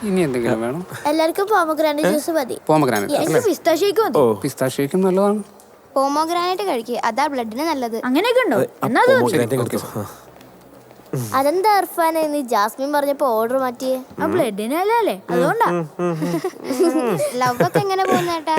ഇനി എന്തെങ്കിലും വേണം? എല്ലാവർക്കും പോമഗ്രാനൈറ്റ് ജ്യൂസ് മതി. പോമഗ്രാനൈറ്റ് പിസ്താഷ്യേക്ക് മതി. പിസ്താഷ്യേക്കും നല്ലതാണ്. പോമഗ്രാനൈറ്റ് കഴിക്കുക, അതാ ബ്ലഡിന് നല്ലത്. അങ്ങനെയൊക്കെ ഉണ്ടോ? എന്നാ അതെന്താ അർഫാനെ നീ ജാസ്മിൻ പറഞ്ഞപ്പോ ഓർഡർ മാറ്റിയേ? ആ ബ്ലഡിന് അല്ലേ, അതുകൊണ്ടാ. ലവ് ഒക്കെ എങ്ങനെ പോകുന്നേട്ടാ?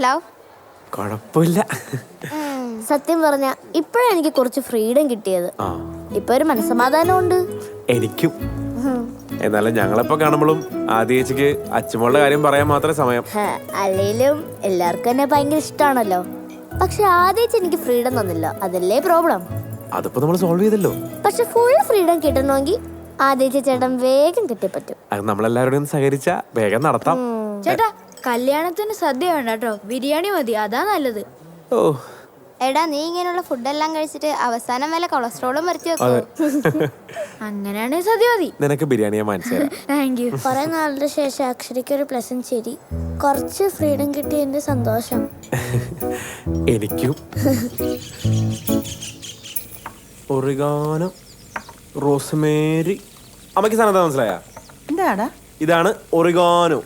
ലവ് കുഴപ്പമില്ല. സത്യം പറഞ്ഞ ഇപ്പഴാ എനിക്ക് കുറച്ച് ഫ്രീഡം കിട്ടിയത്. ഇപ്പൊ ഒരു മനസ്സമാധാനം ഉണ്ട് എനിക്കും. എന്നാലും ഞങ്ങളെപ്പോ കാണുമ്പോഴും ആദ്യേച്ചിക്ക് അച്ഛമ്മളുടെ കാര്യം പറയാൻ മാത്രമേ സമയം. അല്ലേലും എല്ലാവർക്കും എന്നെ ഭയങ്കര ഇഷ്ടമാണല്ലോ. പക്ഷെ ആദ്യം എനിക്ക് ഫ്രീഡം തന്നില്ല, അതല്ലേ പ്രോബ്ലം. അതിപ്പോ നമ്മൾ സോൾവ് ചെയ്തല്ലോ. പക്ഷെ ഫുൾ ഫ്രീഡം കിട്ടണമെങ്കിൽ ആദ്യത്തെ ചേട്ടൻ വേഗം കിട്ടിയേ പറ്റും. അത് നമ്മളെല്ലാവരോടും സഹകരിച്ച വേഗം നടത്താം. ചേട്ടാ കല്യാണത്തിന് സദ്യ വേണ്ട കേട്ടോ, ബിരിയാണി മതി, അതാ നല്ലത്. ഓ എടാ, നീ ഇങ്ങനെയുള്ള ഫുഡെല്ലാം കഴിച്ചിട്ട് അവസാനം വല്ല കൊളസ്ട്രോളും വരുത്തി വെക്കോ? അങ്ങനെയാണെങ്കിൽ സദ്യ മതി. നിനക്ക് ബിരിയാണിയെ മനസ്സിലായി. Thank you. കുറെ നാളിന് ശേഷം അക്ഷരയ്ക്ക് ഒരു പ്ലസന്റ് ശരി, കുറച്ച് ഫ്രീഡം കിട്ടിയതിന്റെ സന്തോഷം. എനിക്കും. Oregano, Rosemary. അമ്മയ്ക്ക് സാധനം മനസ്സിലായ? എന്താടാ? ഇതാണ് ഒറിഗാനോ.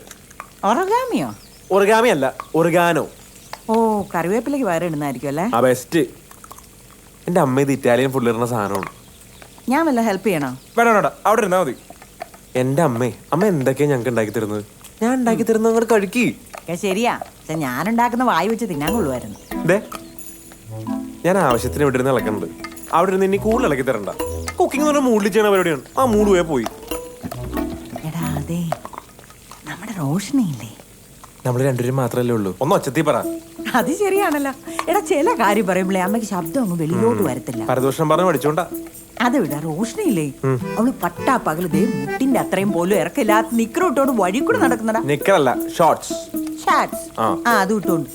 ഒറഗാമിയോ? ഒറിഗാമി അല്ല, ഒറിഗാനോ. ഓ, കറിവേപ്പിലേക്ക് വയറ് ഇടുന്നായിരിക്കും അല്ലേ? ആ ബെസ്റ്റ്. എന്റെ അമ്മ ഇത് ഇറ്റാലിയൻ ഫുഡിലിടുന്ന സാധനമാണ്. ഞാൻ വല്ല ഹെൽപ്പ് ചെയ്യണോ? വേണ്ട വേണ്ട, അവിടെ ഇരുന്നാ മതി. എന്റെ അമ്മ എന്തൊക്കെയാ ഞങ്ങൾക്ക് ഉണ്ടാക്കി തരുന്നത്? ഞാൻ ഉണ്ടാക്കി തരുന്നത് അങ്ങോട്ട് കഴിക്കി. ശരിയാ, പക്ഷെ ഞാൻ ഉണ്ടാക്കുന്ന വായി വെച്ച് തിന്നാൻ കൊള്ളുമായിരുന്നു. ഇതേ ഞാൻ ആവശ്യത്തിന് ഇവിടെ ഇരുന്ന് ഇളക്കുന്നുണ്ട്. അവിടെ ഇരുന്ന് ഇനി കൂടുതൽ ഇളക്കി തരണ്ട. കുക്കിംഗ് എന്ന് പറഞ്ഞാൽ മൂഡിൽ ചെയ്യണ പരിപാടിയാണ്. ആ മൂഡ് പോയി. എടാ അതെ, നമ്മുടെ റോഷനില്ലേ? നമ്മള് രണ്ടുപേരും മാത്രല്ലേ ഉള്ളൂ. ഒന്ന് ഒച്ചത്തി പറ. അത് ശരിയാണല്ലോ. എടാ ചില കാര്യം പറയുമ്പോഴേ അമ്മയ്ക്ക് ശബ്ദം ഒന്നും വെളിയിലോട്ട് വരത്തില്ല. പരദോഷം പറഞ്ഞ് പഠിച്ചോണ്ടാ. അത് വിടാ, റോഷനില്ലേ? അവള് പട്ടാ പകല് ദേ മുട്ടിന്റെ അത്രയും പോലും ഇറക്കില്ലാത്ത നിക്കറിട്ടോണ്ട് വഴി കൂടെ നടക്കുന്നടാ. നിക്കറല്ല, ഷോർട്സ്. അത് ഇട്ടോണ്ട്.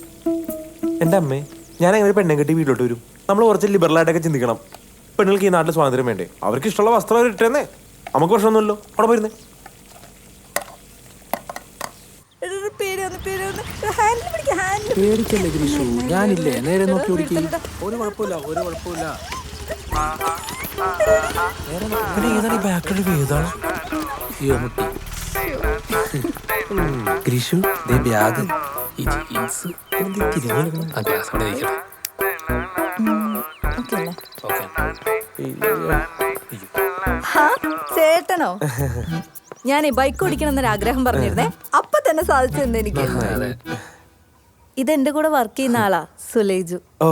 എന്റെ അമ്മേ, ഞാൻ അങ്ങനെ ഒരു പെണ്ണെ കെട്ടി വീട്ടിലോട്ട് വരും. നമ്മൾ കുറച്ച് ലിബറലായിട്ടൊക്കെ ചിന്തിക്കണം. പെണ്ണുങ്ങൾക്ക് ഈ നാട്ടിൽ സ്വാതന്ത്ര്യം വേണ്ടേ? അവർക്ക് ഇഷ്ടമുള്ള വസ്ത്രം അവർ ഇട്ടേന്നേ. നമുക്ക് പ്രശ്നമൊന്നുമല്ലോ. അവിടെ പോയിരുന്നേ. പേടിക്കല്ലേ ഗ്രീഷു, ഞാനില്ലേ, നേരെ നോക്കി ഓടിക്കും. ഒരു കുഴപ്പമില്ല. ഗ്രീഷു, ബാഗ്, ഈ ജീൻസ് ആ ഗ്ലാസ് അവിടെ വയ്ക്കണം. ചേട്ടനോ? ഞാൻ ഈ ബൈക്ക് ഓടിക്കണം എന്നൊരു ആഗ്രഹം പറഞ്ഞിരുന്നേ, അപ്പൊ തന്നെ സാധിച്ചെന്ന് എനിക്ക്. ഇതെന്റെ കൂടെ വർക്ക് ചെയ്യുന്ന ആളാ, സുലൈജു. ഓ,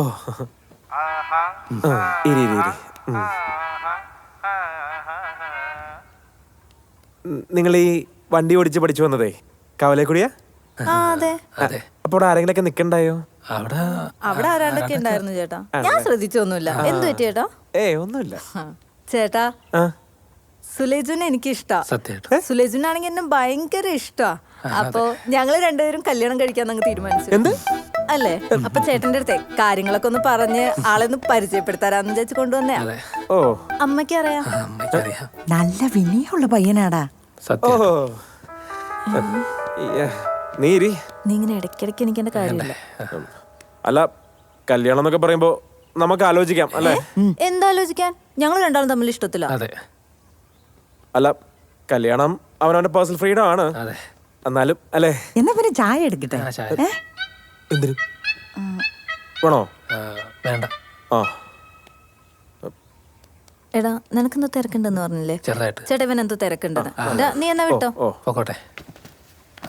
നിങ്ങൾ ഈ വണ്ടി ഓടിച്ച് പഠിച്ചു വന്നതേ കവലേക്കുടിയാ? അതെ. അപ്പൊ അവിടെ ആരെങ്കിലൊക്കെ നിക്കണ്ടായോ? അവിടെ ആരാണ്ടൊക്കെ ഉണ്ടായിരുന്നു ചേട്ടാ, ഞാൻ ശ്രദ്ധിച്ചൊന്നുമില്ല. എന്തു പറ്റി ചേട്ടാ? ഒന്നുമില്ല ചേട്ടാ. സുലേജുനെ എനിക്ക് ഇഷ്ടാ. സുലേജുനാണെങ്കിൽ എന്നെ ഭയങ്കര ഇഷ്ടാ. അപ്പൊ ഞങ്ങള് രണ്ടുപേരും കല്യാണം കഴിക്കാന്നങ്ങ് തീരുമാനിച്ചു. അല്ലേ? അപ്പൊ ചേട്ടന്റെ അടുത്തെ കാര്യങ്ങളൊക്കെ ഒന്ന് പറഞ്ഞ് ആളൊന്ന് പരിചയപ്പെടുത്താറാന്ന് വിചാരിച്ചു കൊണ്ടുവന്നേ. ഓ, അമ്മയ്ക്ക് അറിയാം. നല്ല വിനയുള്ള പയ്യനാടാ. നീ ഇങ്ങനെ ഇടയ്ക്കിടയ്ക്ക് എനിക്ക് എന്റെ കാര്യമില്ല. അല്ല, കല്യാണം എന്നൊക്കെ പറയുമ്പോ നമുക്ക് ആലോചിക്കാം അല്ലേ? എന്താലോചിക്കാൻ? ഞങ്ങൾ രണ്ടാളും തമ്മിൽ ഇഷ്ടത്തില്ല. അല്ല, കല്യാണം അവനവന്റെ പേഴ്സണൽ ഫ്രീഡം ആണ്. എന്നാലും അല്ലേ? എന്നാ പിന്നെ ചായ എടുക്കട്ടെ? എന്തിനു വേണോ? വേണ്ട. ആ, എടാ, നിനക്കെന്തോ തിരക്കുണ്ടെന്ന് പറഞ്ഞില്ലേ? ചേട്ടാ, ഇവൻ എന്തോ തിരക്കുണ്ടെന്ന്. നീ എന്നാ വിട്ടോ? പോട്ടെ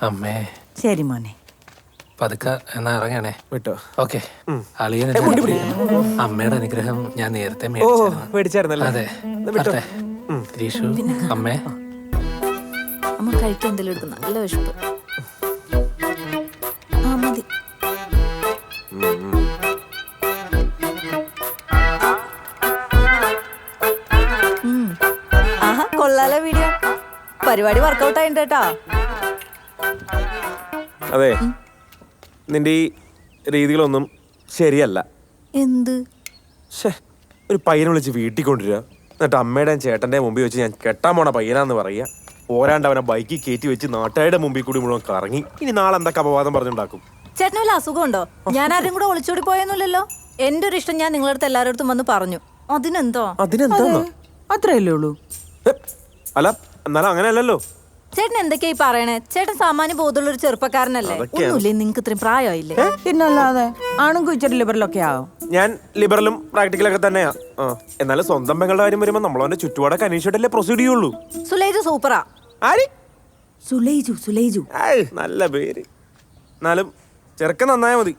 അമ്മേ. ശരി മോനെ, പതുക്കെ എന്നാ ഇറങ്ങണേ. വിട്ടോ. ഓക്കെ. അളിയനെ അമ്മയുടെ അനുഗ്രഹം ഞാൻ നേരത്തെ മേടിച്ചായിരുന്നല്ലേ? അതെ. ഗ്രീഷു, അമ്മേ. അമ്മ കഴിക്കാൻ എന്തെങ്കിലും എടുക്കുന്ന നല്ല വിശപ്പ്. ആ മതി. ആഹാ, കൊള്ളാലോ വീഡിയോ. പരിപാടി വർക്കൗട്ട് ആയിട്ട് കേട്ടാ. അതെ, നിന്റെ ഈ രീതികളൊന്നും ശരിയല്ല. എന്ത്? ഒരു പയ്യനെ വിളിച്ച് വീട്ടിൽ കൊണ്ടുവരിക, എന്നിട്ട് അമ്മയുടെയും ചേട്ടൻ്റെയും മുമ്പിൽ വെച്ച് ഞാൻ കെട്ടാൻ പോണ പയ്യനാന്ന് പറയുക. പോരാണ്ട് അവനെ ബൈക്കിൽ കയറ്റി വെച്ച് നാട്ടുകാരുടെ മുമ്പിൽ കൂടി മുഴുവൻ കറങ്ങി. ഇനി നാളെ എന്തൊക്കെ അപവാദം പറഞ്ഞുണ്ടാക്കും? ചേട്ടന് വല്ല അസുഖമുണ്ടോ? ഞാൻ ആരും കൂടെ ഒളിച്ചോടി പോയൊന്നുമില്ലല്ലോ. എന്റെ ഒരു ഇഷ്ടം ഞാൻ നിങ്ങളുടെ അടുത്ത് എല്ലാവരുടെ വന്ന് പറഞ്ഞു. അതിനെന്തോ? അതിനെന്താ? അത്രയല്ലേ ഉള്ളൂ. അല്ല, എന്നാലും അങ്ങനെയല്ലല്ലോ. ചേട്ടൻ എന്തൊക്കെയാ ഈ പറയണേ? ചേട്ടൻ സാമാന്യ ബോധമുള്ള ഒരു ചെറുപ്പക്കാരനല്ലേ? ഒന്നുമില്ലേ നിങ്ങൾക്ക് ഇത്രയും പ്രായമായില്ലേ? പിന്നല്ലാതെ ആണും കുയിച്ചൊരു ലിബറലൊക്കെ ആവും. ഞാൻ ലിബറലും പ്രാക്ടിക്കലൊക്കെ തന്നെയാ. എന്നാലും സ്വന്തം പെങ്ങളുടെ കാര്യം വരുമ്പോ നമ്മളവന്റെ ചുറ്റുപാടൊക്കെ അന്വേഷിച്ചിട്ടല്ലേ പ്രൊസീഡ് ചെയ്യുള്ളൂ. സുലേജ് സൂപ്പറാ. ആര്? സുലേജു നല്ല പേര്. എന്നാലും ചെറുക്കൻ നന്നായാ മതി.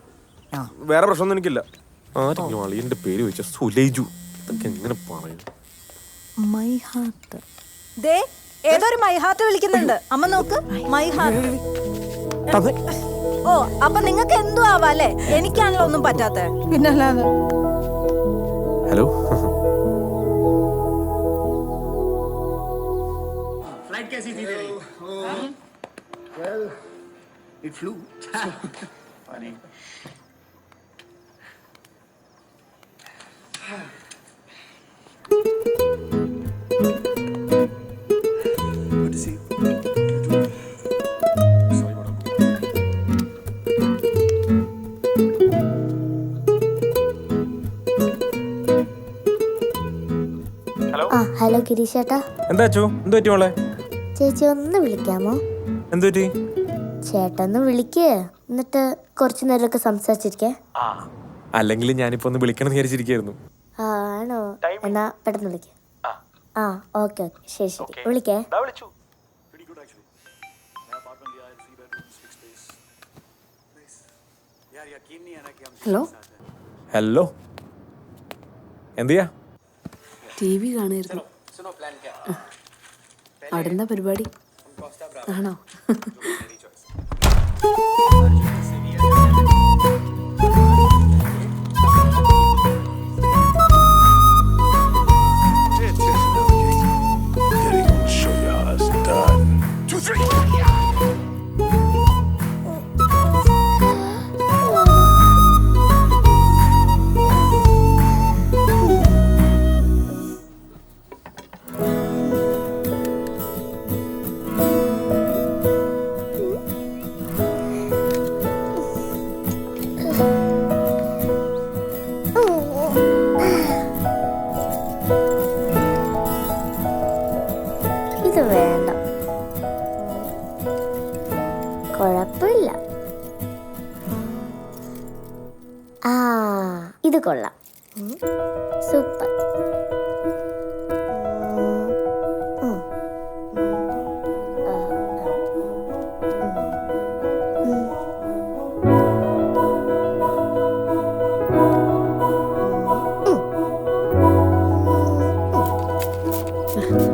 വേറെ പ്രശ്നമൊന്നും എനിക്കില്ല. ആരെങ്കിലും അളിയന്റെ പേര് വെച്ച സുലേജു ഇതൊക്കെ എങ്ങനെ പറയും? My heart. ദേ ഏതൊരു മൈ ഹാർട്ട് വിളിക്കുന്നുണ്ട്. അമ്മ നോക്ക്, മൈ ഹാർട്ട്. ഓ, അപ്പൊ നിങ്ങൾക്ക് എന്തോ ആവാ അല്ലേ? എനിക്കാണല്ലോ ഒന്നും പറ്റാത്ത. പിന്നല്ലാതെ. ഹലോ. फ्लाइट कैसी थी तेरी? Well, it flew. Funny. Good to see you. Sorry about hello Girish ചേട്ടാ. എന്താ അച്ചു? എന്ത് പറ്റി മോളെ? ചേച്ചി ഒന്ന് വിളിക്കാമോ? എന്ത് പറ്റി? ചേട്ടന്ന് വിളിക്ക്, എന്നിട്ട് കുറച്ചു നേരമൊക്കെ സംസാരിച്ചിരിക്കേ. അല്ലെങ്കിൽ ഞാനിപ്പോ ഒന്ന് വിളിക്കണം എന്ന് വിചാരിച്ചിരിക്കുന്നു. ആണോ? എന്നാ പെട്ടെന്ന് വിളിക്ക. ആ ഓക്കെ ഓക്കെ, ശരി ശരി, വിളിക്കേ. ഹലോ, ഹലോ, എന്തിയാ? ടി വി കാണായിരുന്നു. അവിടെ എന്താ പരിപാടി? ആണോ? ഇത് വേണ്ട, കുഴപ്പമില്ല. ആ ഇത് കൊള്ളാം, സൂപ്പർ.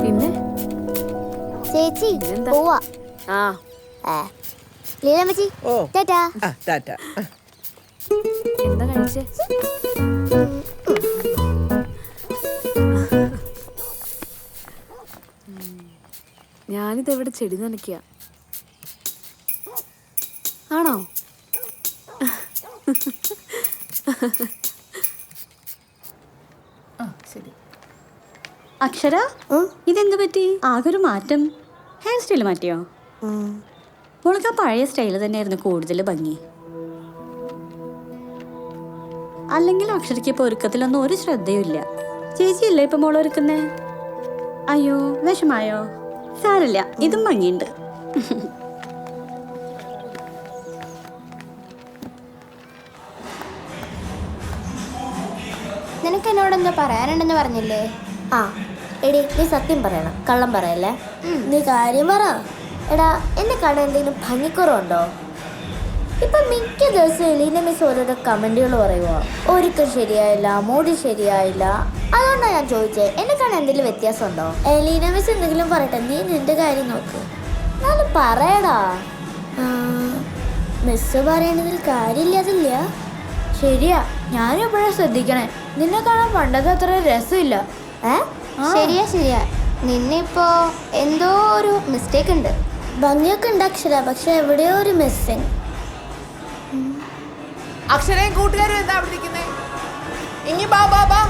പിന്നെ ചേച്ചി പോവാ. ലീലാമ്മച്ചി ടാറ്റാ. എന്താ കഴിച്ചേ? ഞാനിതെവിടെ ചെടി നനയ്ക്കുക. ആണോ? അക്ഷര, ഇതെന്ത് പറ്റി? ആകൊരു മാറ്റം. ഹെയർ സ്റ്റൈൽ മാറ്റിയോ? മോൾക്ക് ആ പഴയ സ്റ്റൈല് തന്നെയായിരുന്നു കൂടുതൽ ഭംഗി. അല്ലെങ്കിൽ അക്ഷരയ്ക്ക് ഇപ്പൊ ഒരുക്കത്തിലൊന്നും ഒരു ശ്രദ്ധയും ഇല്ല. ചേച്ചിയല്ലേ ഇപ്പൊ മോള് ഒരുക്കുന്നേ? അയ്യോ, വിഷമായോ? സാരല്ല, ഇതും ഭംഗിയുണ്ട്. നിനക്ക് എന്നോട് എന്തോ പറയാനുണ്ടെന്ന് പറഞ്ഞില്ലേ? ആ എടി, നീ സത്യം പറയണം, കള്ളം പറയല്ലേ. നീ കാര്യം പറ. എടാ, എന്നെ കാണാൻ എന്തെങ്കിലും ഭംഗിക്കുറവുണ്ടോ? ഇപ്പൊ മിക്ക ദിവസം എലീന മിസ് ഓരോരോ കമന്റുകൾ പറയുമോ, ഒരിക്കൽ ശരിയായില്ല, മുടി ശരിയായില്ല. അതുകൊണ്ടാണ് ഞാൻ ചോദിച്ചേ, എന്നെ കാണാൻ എന്തെങ്കിലും വ്യത്യാസം ഉണ്ടോ? എലീന മിസ് എന്തെങ്കിലും പറയട്ടെ, നീ നിന്റെ കാര്യം നോക്ക്. എന്നാലും പറയടാ. മിസ് പറയണതിൽ കാര്യമില്ലാതില്ല. ശരിയാ, ഞാനും എപ്പോഴും ശ്രദ്ധിക്കണേ. നിന്നെ കാണാൻ പണ്ടത്തെ അത്ര രസമില്ല. ശരിയാ ശരിയാ, നിന്നിപ്പോ എന്തോ ഒരു മിസ്റ്റേക്ക് ഉണ്ട്. ഭംഗിയൊക്കെ ഉണ്ട് അക്ഷര, പക്ഷെ എവിടെയോ ഒരു മിസ്സിങ്. അക്ഷരയും കൂട്ടുകാരും എന്താ അവിടെ ഇരിക്കുന്നേ? ഇനി ബാ ബാ ബാ.